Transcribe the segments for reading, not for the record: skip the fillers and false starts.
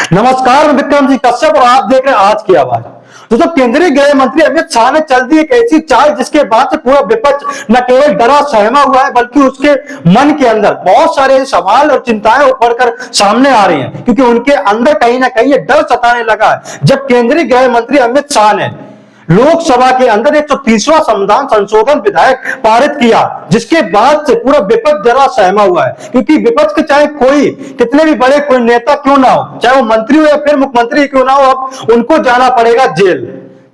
नमस्कार, मैं विक्रम जी कश्यप और आप देख रहे हैं आज की आवाज। दोस्तों, केंद्रीय गृह मंत्री अमित शाह ने चल दी एक ऐसी चाल जिसके बाद से पूरा विपक्ष न केवल डरा सहमा हुआ है बल्कि उसके मन के अंदर बहुत सारे सवाल और चिंताएं उभर कर सामने आ रही हैं, क्योंकि उनके अंदर कहीं ना कहीं ये डर सताने लगा है जब केंद्रीय गृह मंत्री अमित शाह ने लोकसभा के अंदर 130वां संविधान संशोधन विधेयक पारित किया, जिसके बाद से पूरा विपक्ष जरा सहमा हुआ है। क्योंकि विपक्ष के चाहे कोई कितने भी बड़े कोई नेता क्यों ना हो, चाहे वो मंत्री हो या फिर मुख्यमंत्री क्यों ना हो, अब उनको जाना पड़ेगा जेल।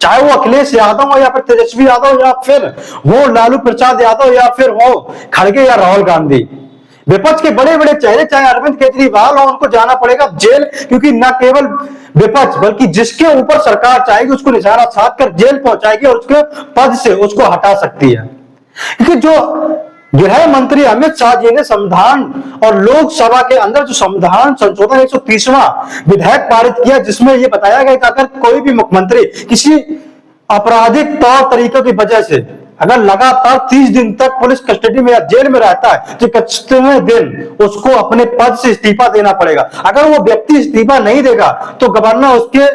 चाहे वो अखिलेश यादव हो या फिर तेजस्वी यादव या फिर वो लालू प्रसाद यादव या फिर हो खड़गे या राहुल गांधी। विपक्ष के बड़े बड़े चेहरे चाहे अरविंद केजरीवाल हो, उनको जाना पड़ेगा जेल, क्योंकि न केवल विपक्ष बल्कि जिसके ऊपर सरकार चाहेगी उसको निशाना साध कर जेल पहुंचाएगी और उसके पद से उसको हटा सकती है। क्योंकि जो गृह मंत्री अमित शाह जी ने संविधान और लोकसभा के अंदर जो संविधान संशोधन 130वां विधेयक पारित किया, जिसमें यह बताया गया कि अगर कोई भी मुख्यमंत्री किसी आपराधिक तौर तरीकों की वजह से अगर लगातार 30 दिन तक पुलिस कस्टडी में या जेल में रहता है तो 31वें दिन उसको अपने पद से इस्तीफा देना पड़ेगा। अगर वो व्यक्ति इस्तीफा नहीं देगा तो गवर्नर उसके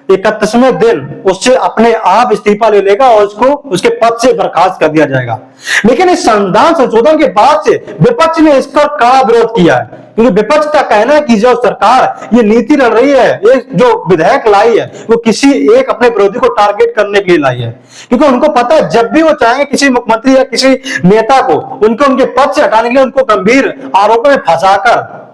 31वें दिन उससे अपने आप इस्तीफा ले लेगा और उसको उसके पद से बर्खास्त कर दिया जाएगा। लेकिन इस संविधान संशोधन के बाद से विपक्ष ने इसका कड़ा विरोध किया है, क्योंकि विपक्ष का कहना है कि जो सरकार ये नीति लड़ रही है, ये जो विधेयक लाई है, वो किसी एक अपने विरोधी को टारगेट करने के लिए लाई है। क्योंकि उनको पता है जब भी वो चाहेंगे किसी मुख्यमंत्री या किसी नेता को उनके पद से हटाने के लिए उनको गंभीर आरोपों में फंसाकर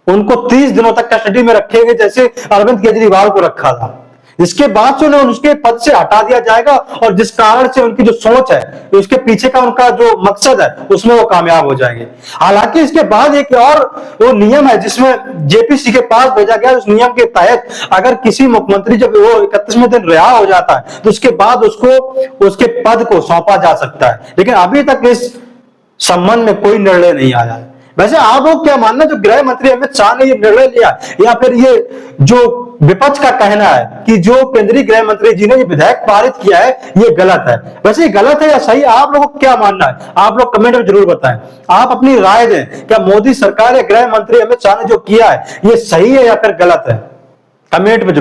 उनको 30 दिनों तक कस्टडी में रखेंगे, जैसे अरविंद केजरीवाल को रखा था। इसके बाद से उन्हें उनके पद से हटा दिया जाएगा और जिस कारण से उनकी जो सोच है, उसके पीछे का उनका जो मकसद है, उसमें वो कामयाब हो जाएंगे। हालांकि इसके बाद एक और वो नियम है जिसमें जेपीसी के पास भेजा गया। उस नियम के तहत अगर किसी मुख्यमंत्री जब वो 31वें दिन रिहा हो जाता है तो उसके बाद उसको उसके पद को सौंपा जा सकता है। लेकिन अभी तक इस संबंध में कोई निर्णय नहीं आया है। वैसे आप लोग क्या मानना, जो गृह मंत्री अमित शाह ने ये निर्णय लिया या फिर ये जो विपक्ष का कहना है कि जो केंद्रीय गृह मंत्री जी ने ये विधेयक पारित किया है ये गलत है, वैसे ये गलत है या सही? आप लोगों को क्या मानना है? आप लोग कमेंट में जरूर बताएं। आप अपनी राय दें, क्या मोदी सरकार या गृह मंत्री अमित शाह ने जो किया है ये सही है या फिर गलत है? कमेंट में जरूर